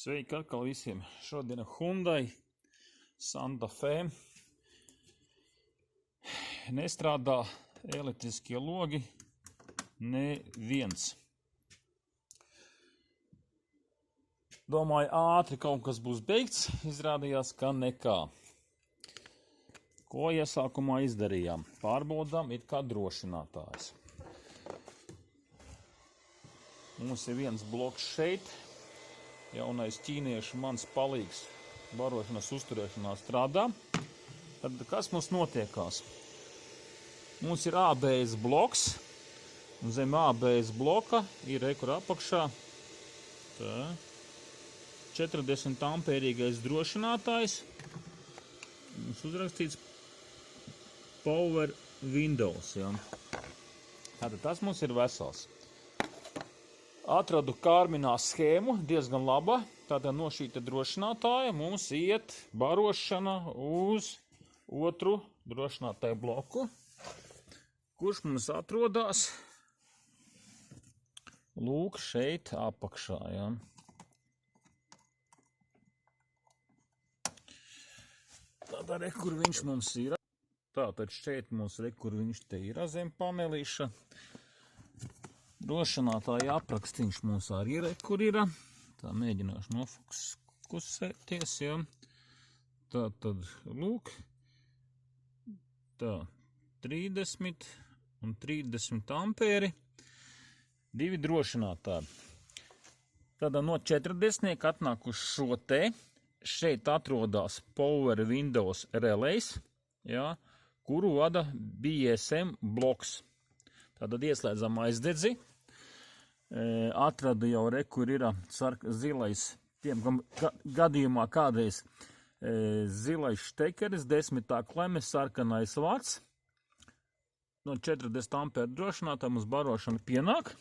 Sveiki atkal visiem. Šodien Hyundai Santa Fe nestrādā elektriskie logi neviens. Domāju, ātri kaut kas būs beigts, izrādījās, ka nekā. Ko iesākumā izdarījām? Pārbaudām it kā drošinātājs. Mums ir viens bloks šeit. Jaunais ķīniešu mans palīgs barošanas uzturēšanā strādā. Tad kas mums notiekās? Mums ir ABS bloks, un zem ABS bloka ir rekur apakšā 40 ampērīgais drošinātājs. Mums uzrakstīts Power Windows. Ja. Tātad tas mums ir vesels. Atradu kārminā schēmu, diezgan laba. Tātad no šī drošinātāja mums iet barošana uz otru drošinātāju bloku, kurš mums atrodas lūk šeit apakšā. Ja. Tātad kur viņš mums ir. Tātad šeit mums kur viņš te ir zem panelīša. Drošinātāja aprakstīns mums arī ir, kur ir. Tā mēģināšu nofokusēties, ja. Tā tad, lūk, tā, 30 un 30 ampēri, divi drošinātāji. Tad no 40 atnāk uz šo te, šeit atrodas Power Windows Relays, ja, kuru vada BSM bloks. Tātad ieslēdzam aizdedzi. Atradu jau kur ir zilais, tiem gadījumā kādreiz zilais štekeris, 10. kleme, sarkanais vārds. No 40 ampēru drošinātājiem uz barošanu pienāk,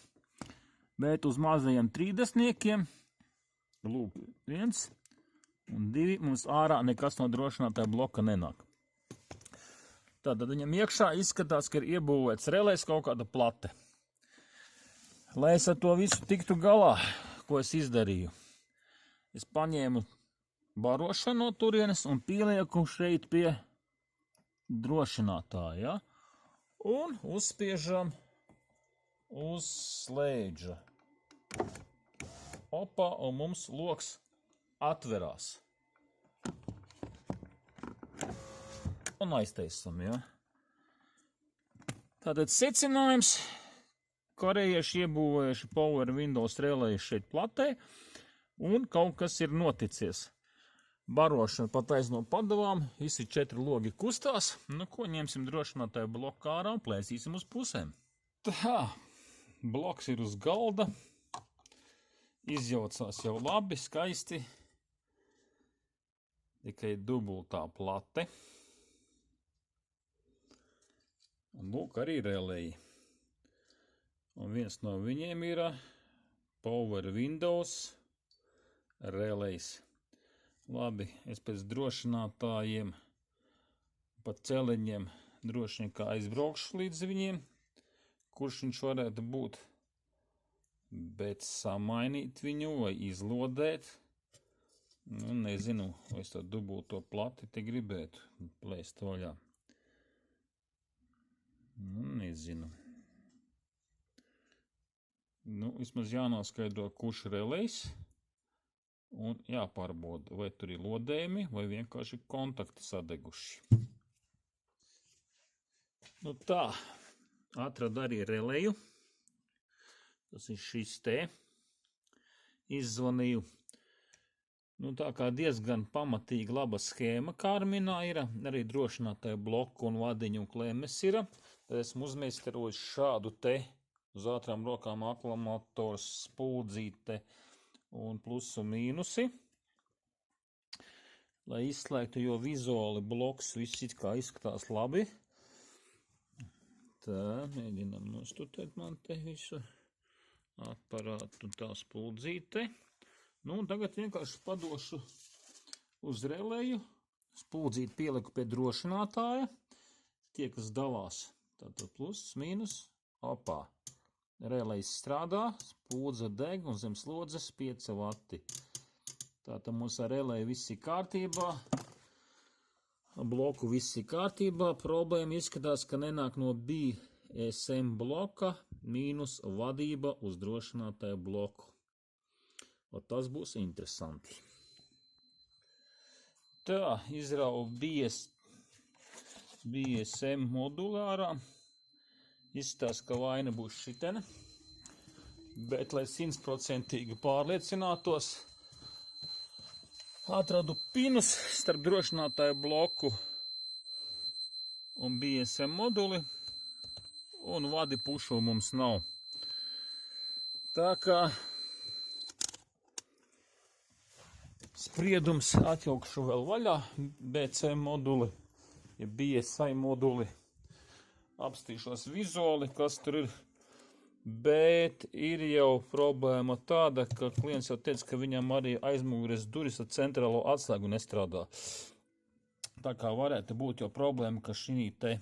bet uz mazajiem 30-niekiem, lūk, 1 un 2, mums ārā nekas no drošinātāja bloka nenāk. Tātad viņam iekšā izskatās, ka ir iebūvēts relēs kaut kāda plate. Lai es ar to visu tiktu galā, ko es izdarīju, es paņēmu barošanu no turienes un pielieku šeit pie drošinātāja, ja? Un uzspiežam uz slēdža. Opa, un mums loks atverās. Un aiztaisam, ja? Tātad secinājums. Korejieši iebūvējuši Power Windows Relay šeit platē, un kaut kas ir noticies. Barošana pa taisno padavām, visi 4 logi kustās, nu ko ņemsim drošinātāju bloku ārā un plēsīsim uz pusēm. Tā, bloks ir uz galda, izjaucās jau labi, skaisti, tikai dubultā plate. Un lūk arī relēji. Un viens no viņiem ir Power Windows Relays. Labi, es pēc drošinātājiem pa celiņiem droši vien kā aizbraukšu līdz viņiem, kurš viņš varētu būt, bet samainīt viņu vai izlodēt, nu nezinu, vai es to dubulto plati te gribētu plēst vaļā. Nu nezinu. Nu, vismaz jānoskaidro, kurš relejs, un jāpārbauda, vai tur ir lodējumi, vai vienkārši kontakti sadeguši. Nu tā, atradu arī releju. Tas ir šis te. Izzvanīju. Nu tā kā diezgan pamatīgi laba schēma kārminā ir, arī drošinātāja bloku un vadiņu un klēmes ir. Tad esmu uzmeistarojis šādu te uz ātrām rokām akumulators, spuldzīte un plusi un mīnusi. Lai izslēgtu, jo vizuāli bloks viss it kā izskatās labi. Tā, mēģinām nostutēt man te visu aparātu un tā spuldzīte. Nu, un tagad vienkārši padošu uz relēju. Spuldzīti pieliku pie drošinātāja. Tie, kas dalās. Tātad plus, mīnus, opā. Relejs strādā, spuldze deg un zem slodzes 5 vati. Tātad mums ar relēju viss ir kārtībā. Bloku viss ir kārtībā. Problēma izskatās, ka nenāk no BSM bloka mīnus vadība uz drošinātāju bloku. Un tas būs interesanti. Tā, izrauju BSM modulārā. Izskatās, ka vaina būs šitene. Bet, lai 100% pārliecinātos, atradu pinus starp drošinātāju bloku un BSM moduli, un vadi pušu mums nav. Tā kā spriedums atjaukšu vēl vaļā BCM moduli, ja BSI moduli, apstīšos vizuāli, kas tur ir. Bet ir jau problēma tāda, ka klients jau teica, ka viņam arī aizmugures durvis ar centrālo atslēgu nestrādā. Tā kā varētu būt jau problēma, ka šī te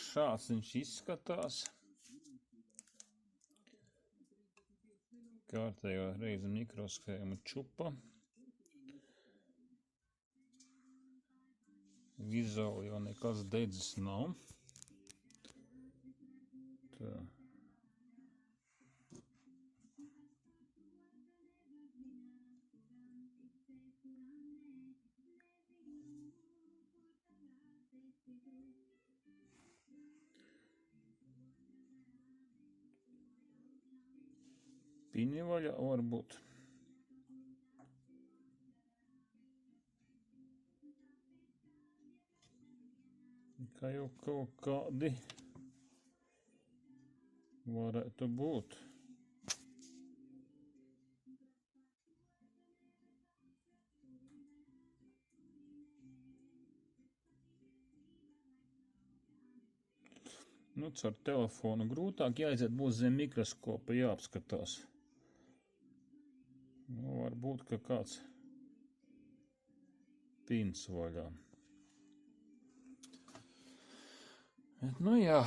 šāds viņš izskatās. Kārtējo reizi mikroshēmu čupa. Vizuāli jau nekas dedzis nav. Tā. Pini vaļā varbūt. Kā jau kaut kādi varētu būt. Caur telefonu grūtāk jāaiziet, būs zem mikroskopa jāapskatās. Varbūt, ka kāds pins vaļā. Bet, jā.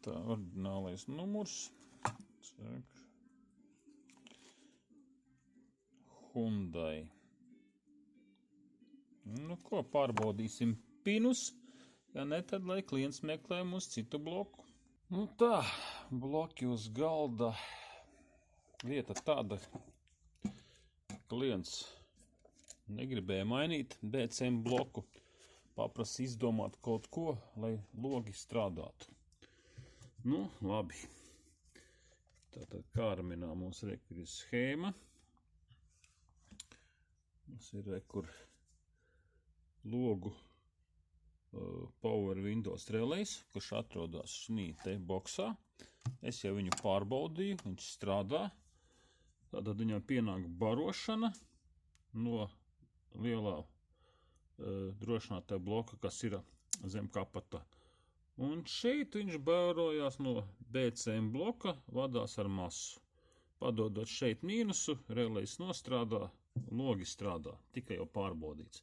Tā, ordinālais numurs. Hyundai. Ko pārbaudīsim pinus, ja ne tad, lai klients meklē mums citu bloku. Tā, bloki uz galda. Lieta tāda, klients negribēja mainīt BCM bloku. Paprasa izdomāt kaut ko, lai logi strādātu. Labi. Tātad kārminā mums ir schēma. Mums ir logu Power Windows Relays, kurš atrodas šī te boksā. Es jau viņu pārbaudīju, viņš strādā. Tātad viņam pienāk barošana no lielā drošinātāja bloka, kas ir zem kapata. Un šeit viņš bērojās no BCM bloka, vadās ar masu. Padodot šeit mīnusu, relejs nostrādā, logi strādā, tikai jau pārbaudīts.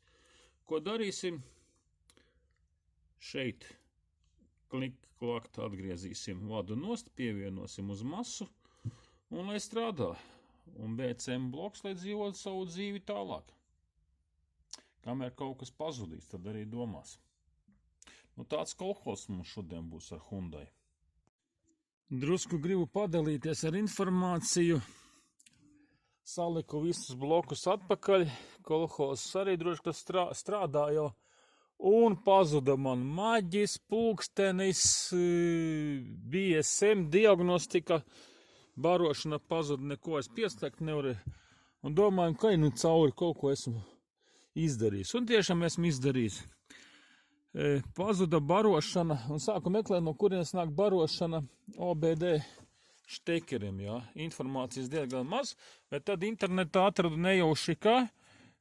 Ko darīsim? Šeit klakt atgriezīsim vadu nost, pievienosim uz masu un lai strādā. Un BCM bloks, lai dzīvot savu dzīvi tālāk. Kamēr kaut kas pazudīs, tad arī domās. Tāds kolhos mums šodien būs ar Hyundai. Drusku gribu padalīties ar informāciju. Saliku visus blokus atpakaļ. Kolhos arī droši, ka strādā jau. Un pazuda man maģis, pulkstenis, BSM diagnostika. Barošana pazuda, neko es pieslēgt nevarēju. Un domāju, ka cauri kaut ko esmu izdarījis. Un tiešām esmu izdarījis. Pazuda barošana, un sāku meklēt, no kurienes nāk barošana OBD štekeriem, jā. Informācijas diezgan maz, bet tad internetā atradu nejauši, ka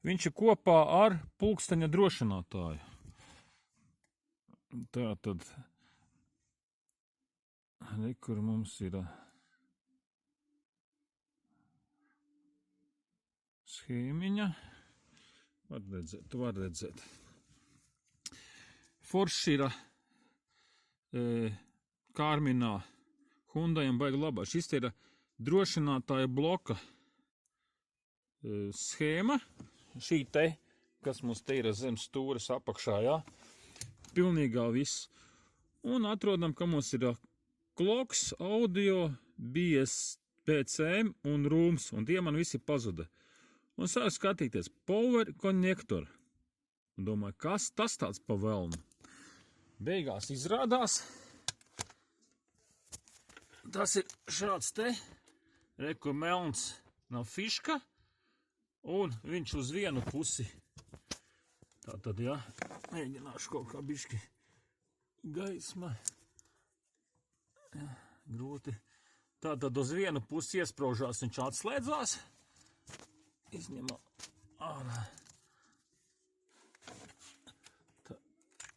viņš ir kopā ar pulksteņa drošinātāju. Tā tad, kur mums ir schēmiņa. Var redzēt. Forši ir Karminā, Hyundaiam baigi labā. Šis ir drošinātāja bloka schēma. Šī te, kas mums te ir zem stūres apakšā, jā. Pilnīgā viss. Un atrodam, ka mums ir kloks, audio, BSPCM un rūms. Un tie man visi pazuda. Un sāku skatīties, power connector. Un domāju, kas tas tāds pa velnu? Beigās izrādās, tas ir šāds te, reku melns nav fiška, un viņš uz vienu pusi. Tātad, jā, mēģināšu kaut kā bišķi gaisma. Jā, grūti. Tātad uz vienu pusi iespraužās, viņš atslēdzās. Izņemam ārā.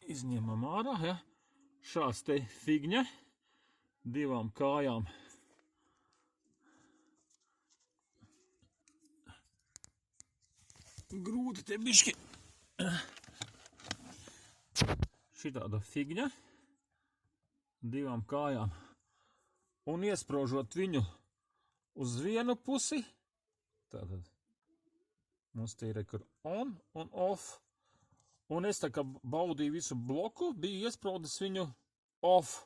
Izņemam ārā, ja? Šāds te figņa, divām kājām. Grūti te bišķi. Šitāda figņa, divām kājām. Un iespraužot viņu uz vienu pusi, tātad mums te ir on un off. Un es tā kā baudīju visu bloku, biju iespraudis viņu off.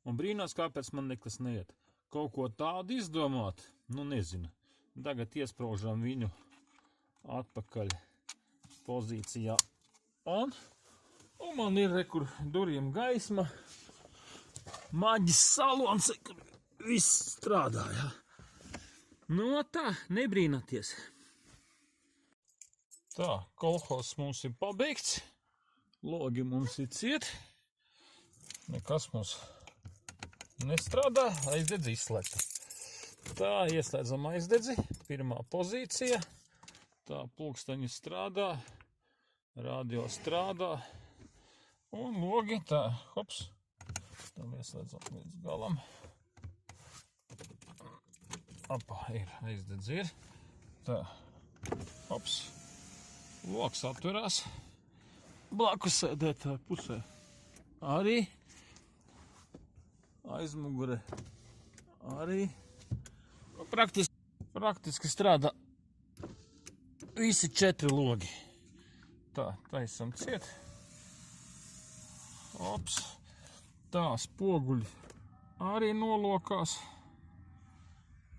Un brīnās, kāpēc man nekas neiet. Kaut ko tādu izdomāt, nu nezinu. Tagad iespraužam viņu atpakaļ pozīcijā on. Un man ir rekur duriem gaisma. Maģis salons, kur viss strādā, jā. Nu tā, nebrīnaties. Tā, kolhos mums ir pabeigts, logi mums ir ciet, nekas mums nestrādā, aizdedzi izslēgta. Tā, ieslēdzam aizdedzi, pirmā pozīcija, tā, pulksteņi strādā, radio strādā, un logi, tā, hops, tam ieslēdzam līdz galam. Apā, ir, aizdedzi ir, tā, hops. Loks atverās, blakus sēdētā pusē arī, aizmugure arī. Praktiski strādā visi 4 logi. Tā, taisam ciet. Ops. Tā, spoguļi arī nolokās.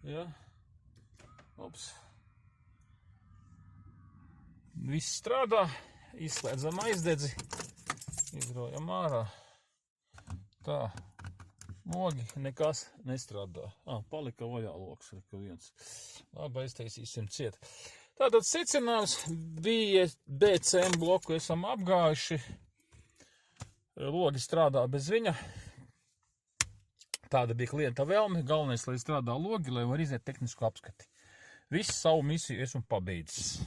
Ja. Ops. Viss strādā, izslēdzam aizdedzi, izrojam ārā. Tā, logi nekas nestrādā. Palika vaļā loks, reka viens. Labi, aiztaisīsim ciet. Tātad secinājums bija BCM bloku esam apgājuši. Logi strādā bez viņa. Tāda bija klienta vēlme. Galvenais, lai strādā logi, lai var iziet tehnisku apskati. Visu savu misiju esmu pabeidzis.